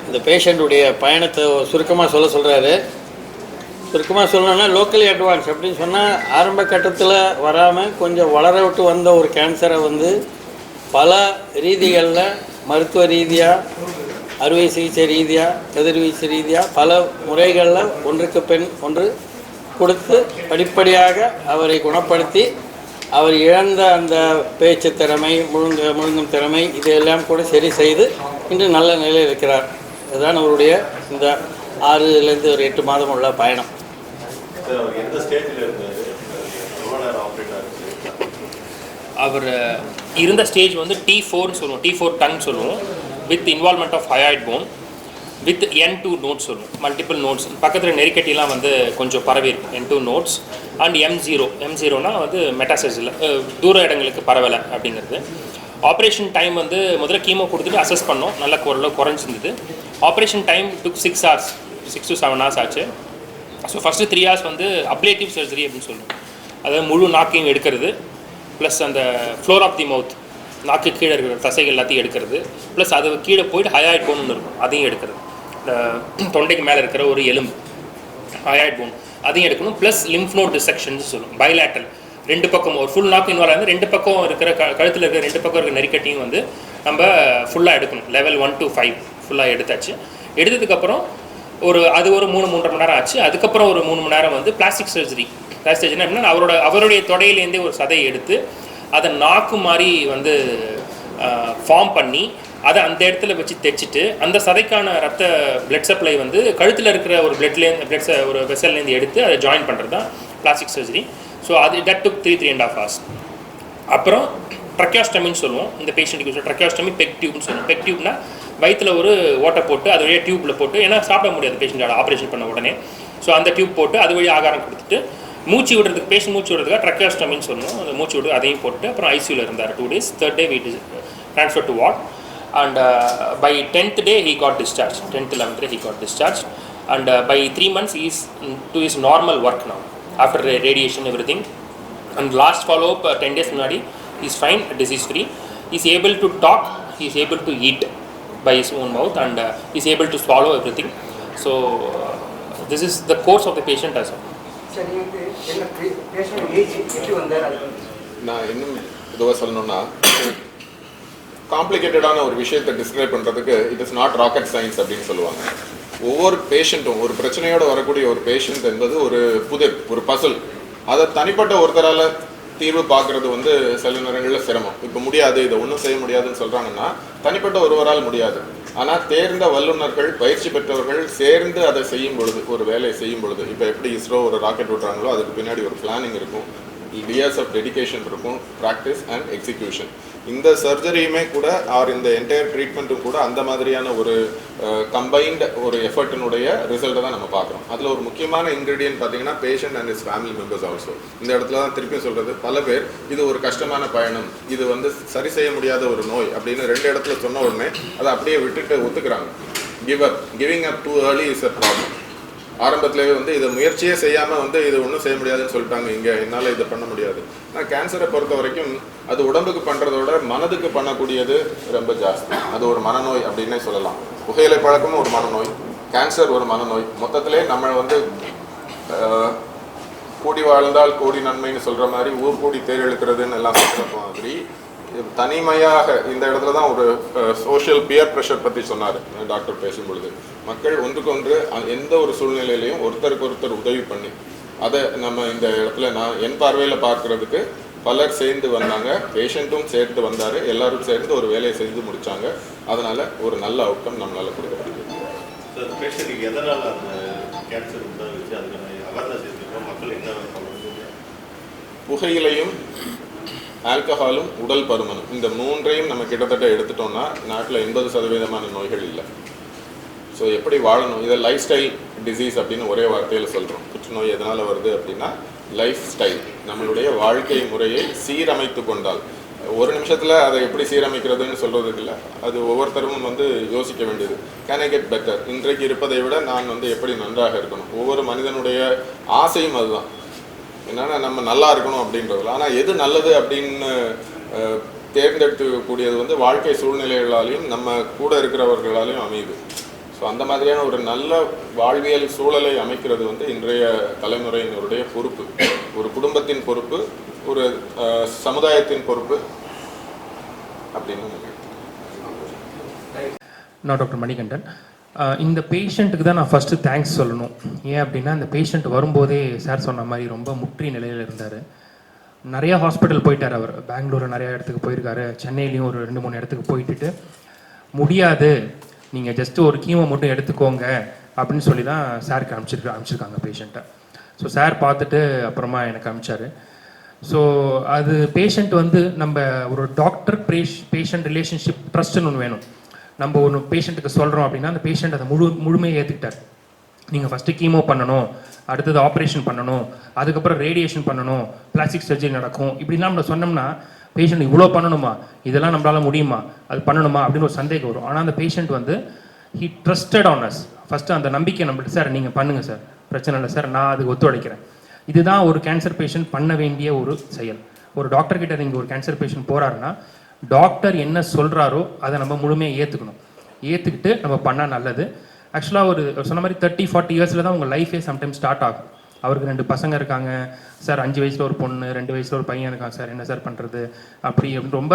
இந்த பேஷண்ட்டுடைய பயணத்தை சுருக்கமாக சொல்கிறாரு. சுருக்கமாக சொல்லணும்னா லோக்கலி அட்வான்ஸ் அப்படின்னு சொன்னால் ஆரம்ப கட்டத்தில் வராமல் கொஞ்சம் வளர விட்டு வந்த ஒரு கேன்சரை பல ரீதிகளில் மருத்துவ ரீதியாக, அறுவை சிகிச்சை ரீதியாக, கதிர்வீச்சு ரீதியாக பல முறைகளில் ஒன்றுக்கு பின் ஒன்று கொடுத்து படிப்படியாக அவரை குணப்படுத்தி அவர் இழந்த அந்த பேச்சு திறமை, முழுங்கும் திறமை இதையெல்லாம் கூட சரி செய்து இன்று நல்ல நிலையில் இருக்கிறார். இதுதான் அவருடைய இந்த 6லேருந்து ஒரு 8 மாதம் உள்ள பயணம். அவர் இருந்த ஸ்டேஜ் T4 சொல்லுவோம், T4 டங் சொல்லுவோம், with involvement of hyoid bone, with N2 nodes சொல்லுவோம், மல்டிபிள் நோட்ஸ். பக்கத்தில் நெருக்கட்டிலாம் கொஞ்சம் பரவி இருக்கும் N2 நோட்ஸ். அண்ட் M0னா மெட்டாசைஸில் தூர இடங்களுக்கு பரவலை அப்படிங்கிறது. ஆப்ரேஷன் டைம் முதல்ல கீமோ கொடுத்துட்டு அசஸ் பண்ணோம், நல்ல குறைஞ்சிருந்தது. Operation time took 6 hours, 6 to 7 hours ஆச்சு. So first 3 hours ablative surgery அப்படின்னு சொல்லுவோம். அதாவது முழு நாக்கையும் எடுக்கிறது, ப்ளஸ் அந்த ஃப்ளோர் ஆஃப் தி மவுத், நாக்கு கீழே இருக்கிற தசைகள் எல்லாத்தையும் எடுக்கிறது, ப்ளஸ் அது கீழே போயிட்டு ஹயாய்ட் போன் இருக்கும், அதையும் எடுக்கிறது. இந்த தொண்டைக்கு மேலே இருக்கிற ஒரு எலும்பு ஹயாய்ட் போன் அதையும் எடுக்கணும். ப்ளஸ் லிம்ஃப் நோட் டிசெக்ஷன்ஸ் சொல்லுவோம், பைலேட்டரல். 2 பக்கம் ஒரு ஃபுல் நாக்கு இன்வால்வ் ஆகுது, 2 பக்கம் இருக்கிற கழுத்தில் இருக்கிற 2 பக்கம் இருக்கிற நெருக்கட்டியும் நம்ம ஃபுல்லாக எடுக்கணும். லெவல் 1 to 5 ஃபுல்லாக எடுத்தாச்சு. எடுத்ததுக்கப்புறம் அது ஒரு 3-3.5 மணி நேரம் ஆச்சு. அதுக்கப்புறம் ஒரு 3 மணி நேரம் பிளாஸ்டிக் சர்ஜரி. பிளாஸ்டிக் சர்ஜரி அப்படின்னா அவருடைய தொடையிலேருந்தே ஒரு சதையை எடுத்து அதை நாக்கு மாதிரி ஃபார்ம் பண்ணி அதை அந்த இடத்துல வச்சு தைச்சிட்டு அந்த சதைக்கான ரத்த பிளட் சப்ளை கழுத்தில் இருக்கிற ஒரு ஒரு வெசல்லேருந்து எடுத்து அதை ஜாயின் பண்ணுறது தான் plastic surgery. So that took 3.5 hours. அப்புறம் ட்ரக்கியாஸ்டமின்னு சொல்லுவோம். இந்த பேஷண்ட்டுக்கு ட்ரக்கியாஸ்டமி பெக் டியூப்னு சொல்லுவோம். பெக் டியூப்னா வயிற்றில் ஒரு ஓட்டை போட்டு அது வழியாக டியூப்பில் போட்டு, ஏன்னா சாப்பிட முடியாது பேஷண்ட்டோட ஆப்ரேஷன் பண்ண உடனே. ஸோ அந்த டியூப் போட்டு அது வழியாக ஆகாரம் கொடுத்துட்டு பேஷண்ட் மூச்சு விடுறதுக்காக ட்ரக்கியாஸ்டமின்னு சொல்லுவோம். அந்த மூச்சு விடு அதையும் போட்டு அப்புறம் ஐசியூவில் இருந்தார் 2 days. 3rd day we transferred to ward. And by 10th day he got discharged. 10th 11th day he got discharged. And by 3 months he is to his normal work now after radiation everything. And last follow up 10 days munadi he is fine, disease free. He is able to talk, he is able to eat by his own mouth, and he is able to swallow everything. So this is the course of the patient as well. நான் இன்னும் இதுவாக சொல்லணும்னா, காம்ப்ளிகேட்டடான ஒரு விஷயத்தை describe பண்ணுறதுக்கு it is not rocket science அப்படின்னு சொல்லுவாங்க. ஒவ்வொரு பேஷண்ட்டும், ஒரு பிரச்சனையோடு வரக்கூடிய ஒரு பேஷண்ட் என்பது ஒரு புதிர், ஒரு பசில். அதை தனிப்பட்ட ஒருத்தரால் தீர்வு பார்க்குறது சில நேரங்களில் சிரமம். இப்போ முடியாது, இதை ஒன்றும் செய்ய முடியாதுன்னு சொல்கிறாங்கன்னா தனிப்பட்ட ஒருவரால் முடியாது. ஆனால் தேர்ந்த வல்லுநர்கள், பயிற்சி பெற்றவர்கள் சேர்ந்து அதை செய்யும் பொழுது, ஒரு வேலையை செய்யும் பொழுது, இப்போ எப்படி இஸ்ரோ ஒரு ராக்கெட் விட்றாங்களோ அதுக்கு பின்னாடி ஒரு பிளானிங் இருக்கும், இயர்ஸ் ஆஃப் டெடிகேஷன் இருக்கும், ப்ராக்டிஸ் அண்ட் எக்ஸிக்யூஷன். இந்த சர்ஜரியுமே கூட இந்த என்டையர் ட்ரீட்மெண்ட்டும் கூட அந்த மாதிரியான ஒரு கம்பைன்டு ஒரு எஃபர்ட்டினுடைய ரிசல்ட்டை தான் நம்ம பார்க்குறோம். அதில் ஒரு முக்கியமான இன்க்ரீடியன்ட் பார்த்தீங்கன்னா patient and is family members also. இந்த இடத்துல தான் திருப்பி சொல்கிறது, பல பேர் இது ஒரு கஷ்டமான பயணம், இது சரி செய்ய முடியாத ஒரு நோய் அப்படின்னு 2 இடத்துல சொன்ன உடனே அதை அப்படியே விட்டுட்டு ஒத்துக்கிறாங்க. Giving up too early is a problem. ஆரம்பத்திலேயே இதை முயற்சியே செய்யாமல் இது ஒன்றும் செய்ய முடியாதுன்னு சொல்லிட்டாங்க, இங்கே என்னால் இதை பண்ண முடியாது. ஆனால் கேன்சரை பொறுத்த வரைக்கும் அது உடம்புக்கு பண்ணுறதோட மனதுக்கு பண்ணக்கூடியது ரொம்ப ஜாஸ்தி. அது ஒரு மனநோய் அப்படின்னே சொல்லலாம். புகையிலை பழக்கமும் ஒரு மனநோய், கேன்சர் ஒரு மனநோய். மொத்தத்திலே நம்ம கூடி வாழ்ந்தால் கோடி நன்மைன்னு சொல்கிற மாதிரி ஊர் கூடி தேர் எழுக்கிறதுன்னு எல்லாம் சொல்கிற மாதிரி தனிமையாக இந்த இடத்துல தான் ஒரு சோஷியல் பியர் ப்ரெஷர் பற்றி சொன்னார் டாக்டர் பேசும்பொழுது. மக்கள் ஒன்றுக்கொன்று எந்த ஒரு சூழ்நிலையிலையும் ஒருத்தருக்கு ஒருத்தர் உதவி பண்ணி அதை நம்ம இந்த இடத்துல நான் என் பார்வையில் பார்க்குறதுக்கு பலர் சேர்ந்து வந்தாங்க, பேஷண்ட்டும் சேர்ந்து வந்தார், எல்லாரும் சேர்ந்து ஒரு வேலையை செஞ்சு முடித்தாங்க. அதனால் ஒரு நல்ல அவுட்கம் நம்மளால் கொடுக்கப்படுது. புகையிலையும் ஆல்கஹாலும் உடல் பருமனும் இந்த 3ஐயும் நம்ம கிட்டத்தட்ட எடுத்துட்டோம்னா நாட்டில் 80% நோய்கள் இல்லை. ஸோ எப்படி வாழணும், இதை லைஃப் ஸ்டைல் டிசீஸ் அப்படின்னு ஒரே வார்த்தையில் சொல்கிறோம். புற்றுநோய் எதனால் வருது அப்படின்னா லைஃப் ஸ்டைல், நம்மளுடைய வாழ்க்கை முறையை சீரமைத்து கொண்டால். ஒரு நிமிஷத்தில் அதை எப்படி சீரமைக்கிறதுன்னு சொல்கிறதுக்கு இல்லை, அது ஒவ்வொருத்தரும் யோசிக்க வேண்டியது. கேன் ஐ கெட் பெட்டர், இன்றைக்கு இருப்பதை விட நான் எப்படி நன்றாக இருக்கணும். ஒவ்வொரு மனிதனுடைய ஆசையும் அதுதான், என்னென்னா நம்ம நல்லா இருக்கணும் அப்படின்றதில்ல. ஆனால் எது நல்லது அப்படின்னு தேர்ந்தெடுக்கக்கூடியது வாழ்க்கை சூழ்நிலைகளாலையும் நம்ம கூட இருக்கிறவர்களாலையும் அமையுது. ஸோ அந்த மாதிரியான ஒரு நல்ல வாழ்வியல் சூழலை அமைக்கிறது வந்து இன்றைய தலைமுறையினருடைய பொறுப்பு, ஒரு குடும்பத்தின் பொறுப்பு, ஒரு சமுதாயத்தின் பொறுப்பு அப்படின்னு. நான் டாக்டர் மணிகண்டன். இந்த பேஷண்ட்டுக்கு தான் நான் ஃபஸ்ட்டு தேங்க்ஸ் சொல்லணும். ஏன் அப்படின்னா இந்த பேஷண்ட் வரும்போதே சார் சொன்ன மாதிரி ரொம்ப முற்றி நிலையில் இருந்தார். நிறையா ஹாஸ்பிட்டல் போயிட்டார் அவர். பெங்களூர் நிறையா இடத்துக்கு போயிருக்காரு, சென்னையிலையும் ஒரு 2-3 இடத்துக்கு போயிட்டு முடியாது, நீங்கள் ஜஸ்ட்டு ஒரு கீமோ மட்டும் எடுத்துக்கோங்க அப்படின்னு சொல்லி தான் சாருக்கு அனுப்பிச்சிருக்காங்க பேஷண்ட்டை. ஸோ சார் பார்த்துட்டு அப்புறமா எனக்கு அனுப்பிச்சார். ஸோ அது பேஷண்ட் வந்து நம்ம ஒரு டாக்டர் பேஷண்ட் ரிலேஷன்ஷிப் ட்ரஸ்ட்டுன்னு ஒன்று வேணும். நம்ம ஒன்று பேஷண்ட்டுக்கு சொல்கிறோம் அப்படின்னா அந்த பேஷண்ட் அதை முழுமையாக ஏற்றுக்கிட்டார். நீங்கள் ஃபஸ்ட்டு கீமோ பண்ணணும், அடுத்தது ஆப்ரேஷன் பண்ணணும், அதுக்கப்புறம் ரேடியேஷன் பண்ணணும், பிளாஸ்டிக் சர்ஜரி நடக்கும், இப்படிலாம் நம்ம சொன்னோம்னா பேஷண்ட் இவ்வளோ பண்ணணுமா, இதெல்லாம் நம்மளால் முடியுமா, அது பண்ணணுமா அப்படின்னு ஒரு சந்தேகம் வரும். ஆனால் அந்த பேஷண்ட் வந்து he trusted on us. First அந்த நம்பிக்கை நம்மள்ட்ட, சார் நீங்கள் பண்ணுங்கள் சார், பிரச்சனை இல்லை சார், நான் அதுக்கு ஒத்துழைக்கிறேன். இதுதான் ஒரு கேன்சர் பேஷண்ட் பண்ண வேண்டிய ஒரு செயல். ஒரு டாக்டர் கிட்ட இங்கே ஒரு கேன்சர் பேஷண்ட் போகிறாருன்னா டாக்டர் என்ன சொல்கிறாரோ அதை நம்ம முழுமையாக ஏற்றுக்கணும். ஏற்றுக்கிட்டு நம்ம பண்ணால் நல்லது. ஆக்சுவலாக ஒரு சொன்ன மாதிரி 30-40 இயர்ஸில் தான் உங்கள் லைஃபே சம்டைம்ஸ் ஸ்டார்ட் ஆகும். அவருக்கு 2 பசங்க இருக்காங்க சார், 5 வயசில் ஒரு பொண்ணு, 2 வயசில் ஒரு பையன் இருக்கான் சார், என்ன சார் பண்ணுறது அப்படி ரொம்ப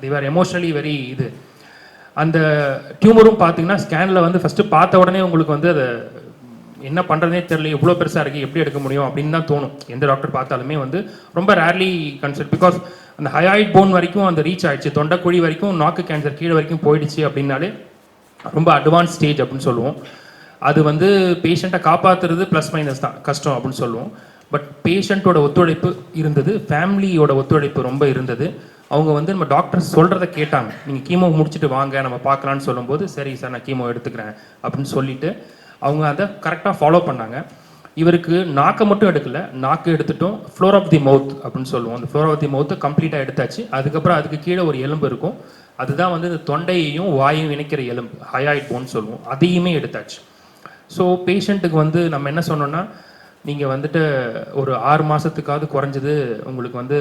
தேவர் எமோஷ்னலி வெரி இது. அந்த டியூமரும் பார்த்தீங்கன்னா ஸ்கேனில் வந்து ஃபஸ்ட்டு பார்த்த உடனே உங்களுக்கு வந்து அதை என்ன பண்ணுறதே தெரியல, இவ்வளோ பெருசாக இருக்குது, எப்படி எடுக்க முடியும் அப்படின்னு தான் தோணும். எந்த டாக்டர் பார்த்தாலுமே வந்து ரொம்ப ரேர்லி கன்சல்ட், பிகாஸ் அந்த ஹயாய்ட் போன் வரைக்கும் அந்த ரீச் ஆயிடுச்சு, தொண்டைக்குழி வரைக்கும், நாக்கு கேன்சர் கீழே வரைக்கும் போயிடுச்சு அப்படின்னாலே ரொம்ப அட்வான்ஸ் ஸ்டேஜ் அப்படின்னு சொல்லுவோம். அது வந்து பேஷண்ட்டை காப்பாற்றுறது ப்ளஸ் மைனஸ் தான், கஷ்டம் அப்படின்னு சொல்லுவோம். பட் பேஷண்ட்டோட ஒத்துழைப்பு இருந்தது, ஃபேமிலியோட ஒத்துழைப்பு ரொம்ப இருந்தது. அவங்க வந்து நம்ம டாக்டர் சொல்கிறத கேட்டாங்க. நீங்கள் கீமோ முடிச்சுட்டு வாங்க நம்ம பார்க்கலான்னு சொல்லும்போது சரி சார் நான் கீமோ எடுத்துக்கிறேன் அப்படின்னு சொல்லிட்டு அவங்க அதை கரெக்டாக ஃபாலோ பண்ணாங்க. இவருக்கு நாக்கை மட்டும் எடுக்கலை, நாக்கு எடுத்துட்டோம், ஃப்ளோர் ஆஃப் தி மவுத் அப்படின்னு சொல்லுவோம். அந்த ஃப்ளோர் ஆஃப் தி மவுத்தை கம்ப்ளீட்டாக எடுத்தாச்சு. அதுக்கப்புறம் அதுக்கு கீழே ஒரு எலும்பு இருக்கும், அதுதான் வந்து இந்த தொண்டையையும் வாயையும் இணைக்கிற எலும்பு, ஹயாய்ட் போன் சொல்லுவோம், அதையுமே எடுத்தாச்சு. ஸோ பேஷண்ட்டுக்கு வந்து நம்ம என்ன சொன்னோன்னா, நீங்கள் வந்துட்டு ஒரு 6 மாதத்துக்காவது குறைஞ்சது உங்களுக்கு வந்து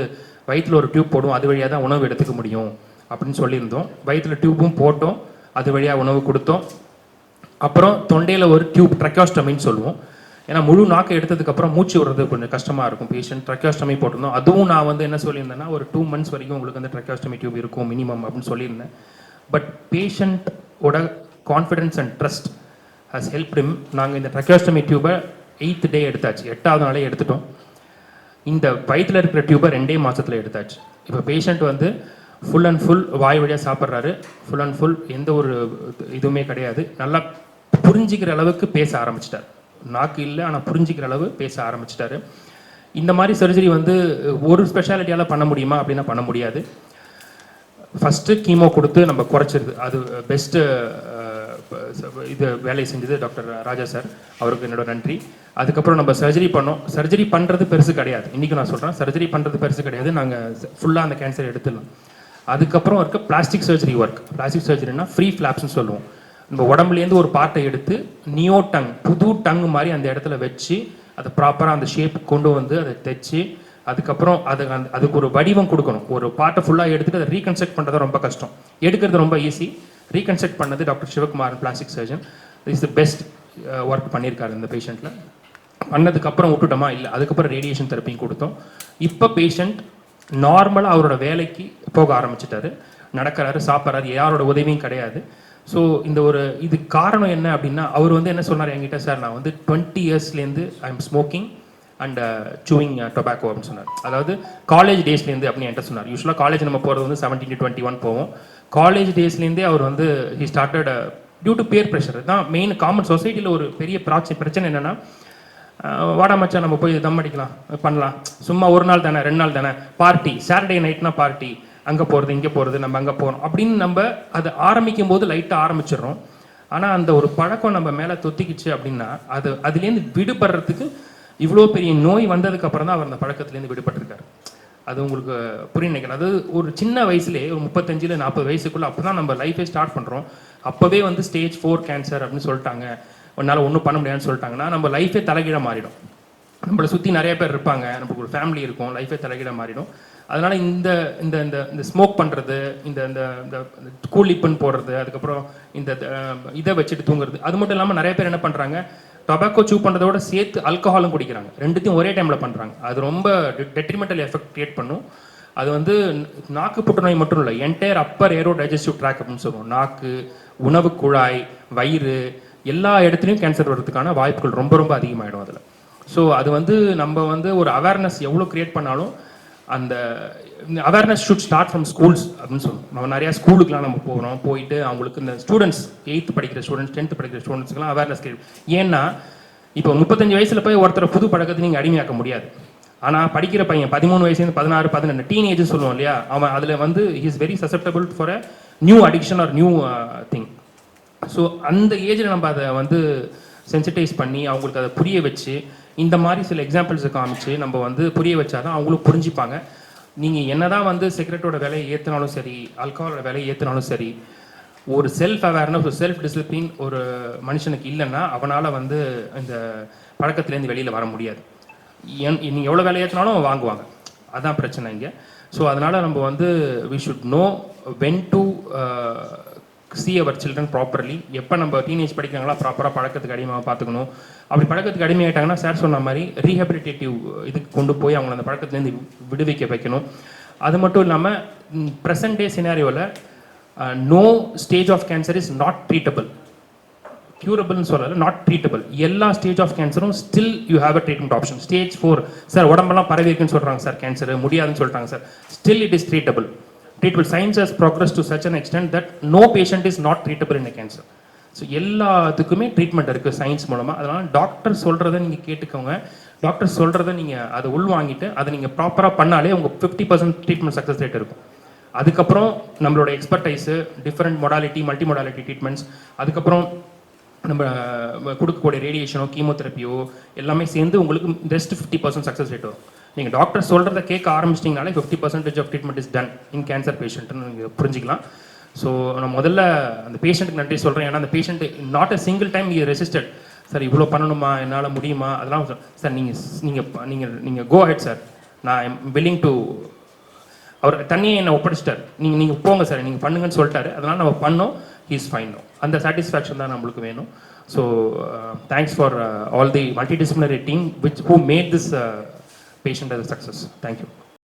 வயிற்றில் ஒரு டியூப் போடும், அது வழியாக தான் உணவு எடுத்துக்க முடியும் அப்படின்னு சொல்லியிருந்தோம். வயிற்றில் டியூப்பும் போட்டோம், அது வழியாக உணவு கொடுத்தோம். அப்புறம் தொண்டையில் ஒரு டியூப், ட்ரக்கியோஸ்டமின்னு சொல்லுவோம். ஏன்னா முழு நாக்கை எடுத்ததுக்கப்புறம் மூச்சு விடுறது கொஞ்சம் கஷ்டமாக இருக்கும், பேஷண்ட் ட்ரக்கியோஸ்டமி போட்டிருந்தோம். அதுவும் நான் வந்து என்ன சொல்லியிருந்தேன்னா ஒரு 2 months வரைக்கும் உங்களுக்கு வந்து ட்ரக்கியோஸ்டமி டியூப் இருக்கும் மினிமம் அப்படின்னு சொல்லியிருந்தேன். பட் பேஷண்ட்டோட confidence and trust has help him. நாங்கள் இந்த ட்ரக்கியோஸ்டமி டியூபை 8th day எடுத்தாச்சு, 8வது நாளே எடுத்துட்டோம். இந்த வயிற்றில் இருக்கிற டியூபை 2 மாதத்தில் எடுத்தாச்சு. இப்போ பேஷண்ட் வந்து ஃபுல் அண்ட் ஃபுல் வாய் வழியாக சாப்பிட்றாரு, ஃபுல் அண்ட் ஃபுல் எந்த ஒரு இதுவுமே கிடையாது. நல்லா புரிஞ்சிக்கிற அளவுக்கு பேச ஆரம்பிச்சிட்டார். நாக்கு இல்லை ஆனால் புரிஞ்சிக்கிற அளவு பேச ஆரம்பிச்சிட்டாரு. இந்த மாதிரி சர்ஜரி வந்து ஒரு ஸ்பெஷாலிட்டியால் பண்ண முடியுமா அப்படின்னா பண்ண முடியாது. ஃபஸ்ட்டு கீமோ கொடுத்து நம்ம குறைச்சிருது, அது பெஸ்ட்டு இது வேலையை செஞ்சது டாக்டர் ராஜா சார், அவருக்கு என்னோட நன்றி. அதுக்கப்புறம் நம்ம சர்ஜரி பண்ணோம். சர்ஜரி பண்ணுறது பெருசு கிடையாது, இன்றைக்கி நான் சொல்கிறேன், சர்ஜரி பண்ணுறது பெருசு கிடையாது, நாங்கள் ஃபுல்லாக அந்த கேன்சர் எடுத்துடலாம். அதுக்கப்புறம் இருக்க பிளாஸ்டிக் சர்ஜரி ஒர்க். பிளாஸ்டிக் சர்ஜரினா ஃப்ரீ ஃப்ளாப்ஸ்னு சொல்லுவோம். நம்ம உடம்புலேருந்து ஒரு பார்ட்டை எடுத்து நியோ டங், புது டங் மாதிரி அந்த இடத்துல வச்சு அதை ப்ராப்பராக அந்த ஷேப் கொண்டு வந்து அதை தைச்சி அதுக்கப்புறம் அதுக்கு ஒரு வடிவம் கொடுக்கணும். ஒரு பார்ட்டை ஃபுல்லாக எடுத்துகிட்டு அதை ரீகன்ஸ்ட்ரக்ட் பண்ணுறது ரொம்ப கஷ்டம், எடுக்கிறது ரொம்ப ஈஸி. ரீகன்ஸ்ட்ரக்ட் பண்ணது doctor Sivakumar, plastic surgeon, is the best work பண்ணியிருக்காரு இந்த பேஷண்ட்டில். பண்ணதுக்கப்புறம் விட்டுட்டோமா இல்லை, அதுக்கப்புறம் ரேடியேஷன் தெரப்பியும் கொடுத்தோம். இப்போ பேஷண்ட் நார்மலாக அவரோட வேலைக்கு போக ஆரம்பிச்சிட்டாரு, நடக்கிறாரு, சாப்பிட்றாரு, யாரோட உதவியும் கிடையாது. ஸோ இந்த ஒரு இது காரணம் என்ன அப்படின்னா, அவர் வந்து என்ன சொன்னார் என்கிட்ட, சார் நான் வந்து 20 yearsலேருந்து I am smoking and chewing tobacco அப்படின்னு சொன்னார். அதாவது காலேஜ் டேஸ்லேருந்து அப்படின்னு என்கிட்ட சொன்னார். யூஸ்வலாக காலேஜ் நம்ம போகிறது வந்து 17 to 21 போவோம். காலேஜ் டேஸ்லேருந்தே அவர் வந்து he started due to peer pressure தான் மெயின். காமன் சொசைட்டியில் ஒரு பெரிய பிரச்சனை என்னென்னா, வாடா மச்சான் நம்ம போய் தம் அடிக்கலாம் பண்ணலாம், சும்மா ஒரு நாள் தானே 2 நாள் தானே, பார்ட்டி சாட்டர்டே நைட்னா பார்ட்டி, அங்கே போகிறது இங்கே போகிறது, நம்ம அங்கே போகிறோம் அப்படின்னு நம்ம அதை ஆரம்பிக்கும் போது லைட்டாக ஆரம்பிச்சிடுறோம். ஆனால் அந்த ஒரு பழக்கம் நம்ம மேலே தொத்திக்கிச்சு அப்படின்னா அதுலேருந்து விடுபடுறதுக்கு இவ்வளோ பெரிய நோய் வந்ததுக்கப்புறம் தான் அவர் அந்த பழக்கத்துலேருந்து விடுபட்டிருக்காரு. அது உங்களுக்கு புரிய நினைக்கிறேன். அது ஒரு சின்ன வயசுலேயே ஒரு 35-40 வயசுக்குள்ளே அப்போ தான் நம்ம லைஃபே ஸ்டார்ட் பண்ணுறோம். அப்போவே வந்து ஸ்டேஜ் 4 கேன்சர் அப்படின்னு சொல்லிட்டாங்க, உன்னால் ஒன்றும் பண்ண முடியாதுன்னு சொல்லிட்டாங்கன்னா நம்ம லைஃபே தலைகீழ மாறிடும். நம்மளை சுற்றி நிறைய பேர் இருப்பாங்க, நமக்கு ஒரு ஃபேமிலி இருக்கும், லைஃபே தலைகீழ மாறிடும். அதனால் இந்த இந்த இந்த இந்த ஸ்மோக் பண்ணுறது, இந்த இந்த இந்த கூலிப்புன்னு போடுறது, அதுக்கப்புறம் இந்த இதை வச்சுட்டு தூங்குறது, அது மட்டும் இல்லாமல் நிறைய பேர் என்ன பண்ணுறாங்க, டொபாக்கோ சூ பண்ணுறதோட சேர்த்து ஆல்கஹாலும் குடிக்கிறாங்க. ரெண்டுத்தையும் ஒரே டைமில் பண்ணுறாங்க. அது ரொம்ப டெட்ரிமெண்டல் எஃபெக்ட் கிரியேட் பண்ணும். அது வந்து நாக்கு புற்றுநோய் மட்டும் இல்லை, entire upper aero digestive tract அப்படின்னு சொல்லுவோம். நாக்கு, உணவு குழாய், வயிறு, எல்லா இடத்துலையும் கேன்சர் வர்றதுக்கான வாய்ப்புகள் ரொம்ப ரொம்ப அதிகமாகிடும் அதில். ஸோ அது வந்து நம்ம வந்து ஒரு அவேர்னஸ் எவ்வளோ க்ரியேட் பண்ணாலும் அந்த awareness should start from schools அப்படின்னு சொல்லுவோம். நம்ம நிறையா ஸ்கூலுக்குலாம் நம்ம போகிறோம், போயிட்டு அவங்களுக்கு இந்த ஸ்டூடெண்ட்ஸ் 8th படிக்கிற ஸ்டூடெண்ட்ஸ் 10th படிக்கிற ஸ்டூடெண்ட்ஸ்க்குலாம் அவேர்னஸ் கிரியேட். ஏன்னா இப்போ 35 வயசில் போய் ஒருத்தர் புது பழக்கத்தை நீங்கள் அடிமையாக்க முடியாது. ஆனால் படிக்கிற பையன் 13 வயசுலேருந்து 16, 12 டீனேஜ் சொல்லுவோம் இல்லையா, அவன் அதில் வந்து is very susceptible for a new addiction or new thing. So அந்த ஏஜில் நம்ம அதை வந்து சென்சிட்டைஸ் பண்ணி அவங்களுக்கு அதை புரிய வச்சு இந்த மாதிரி சில எக்ஸாம்பிள்ஸை காமிச்சு நம்ம வந்து புரிய வச்சாதான் அவங்களும் புரிஞ்சுப்பாங்க. நீங்கள் என்னதான் வந்து சிகரெட்டோட விலையை ஏற்றினாலும் சரி, ஆல்கஹாலோட விலையை ஏற்றினாலும் சரி, ஒரு செல்ஃப் அவேர்னஸ், ஒரு செல்ஃப் டிசிப்ளின் ஒரு மனுஷனுக்கு இல்லைன்னா அவனால் வந்து இந்த பழக்கத்துலேருந்து வெளியில் வர முடியாது. நீங்கள் எவ்வளோ விலை ஏற்றினாலும் வாங்குவாங்க, அதுதான் பிரச்சனை இங்கே. ஸோ அதனால் நம்ம வந்து we should know when to see our children properly. எப்போ நம்ம டீனேஜ் படிக்கிறாங்களா ப்ராப்பராக பழக்கத்துக்கு அடிமையாக பார்த்துக்கணும். அப்படி பழக்கத்துக்கு அடிமையாயிட்டாங்கன்னா சார் சொன்ன மாதிரி ரீஹபிலிட்டேட்டிவ் இதுக்கு கொண்டு போய் அவங்கள அந்த பழக்கத்துலேருந்து விடுவிக்க வைக்கணும். அது மட்டும் இல்லாமல் ப்ரெசன்ட் டே சினாரியோவில் no stage of cancer is not treatable. க்யூரபிள்னு சொல்லலை, நாட் ட்ரீட்டபிள். எல்லா ஸ்டேஜ் ஆஃப் கேன்சரும் still you have a treatment option. Stage 4 sir உடம்பெல்லாம் பரவி இருக்குன்னு சொல்கிறாங்க சார், கேன்சர் முடியாதுன்னு சொல்லிட்டாங்க sir, still it is treatable. Treatable science has progressed to such an extent that no patient is not treatable in a cancer. So எல்லாத்துக்குமே treatment இருக்குது science மூலமாக. அதனால் டாக்டர் சொல்கிறத நீங்கள் கேட்டுக்கோங்க. டாக்டர் சொல்கிறத நீங்கள் அதை உள்வாங்கிட்டு அதை நீங்கள் ப்ராப்பராக பண்ணாலே உங்கள் 50% ட்ரீட்மெண்ட் சக்ஸஸ் ரேட் இருக்கும். அதுக்கப்புறம் நம்மளோட expertise, different modality, multi modality treatments, அதுக்கப்புறம் நம்ம கொடுக்கக்கூடிய ரேடியேஷனோ கீமோதெரப்பியோ எல்லாமே சேர்ந்து உங்களுக்கு ரெஸ்ட் 50% சக்ஸஸ் ரேட் வரும். நீங்கள் டாக்டர் சொல்கிறத கேட்க ஆரம்பிச்சிட்டிங்கனாலே 50% of treatment is done in cancer பேஷண்ட்னு நீங்கள் புரிஞ்சிக்கலாம். ஸோ நான் முதல்ல அந்த பேஷண்ட்டுக்கு நன்றி சொல்கிறேன். ஏன்னா அந்த patient not a single time E resisted. Sir இவ்வளோ பண்ணணுமா, என்னால் முடியுமா, அதெல்லாம் சார் நீங்கள் கோ ஹெட் சார், நான் ஐம் வில்லிங் டு, அவர் தண்ணியை என்னை ஒப்படைச்சிட்டார், நீங்கள் போங்க சார், நீங்கள் பண்ணுங்கன்னு சொல்லிட்டாரு. அதனால் நம்ம பண்ணோம், ஹீ இஸ் ஃபைன் நோ. அந்த சாட்டிஸ்ஃபேக்ஷன் தான் நம்மளுக்கு வேணும். So thanks for all the multidisciplinary team who made this patient as a success. Thank you.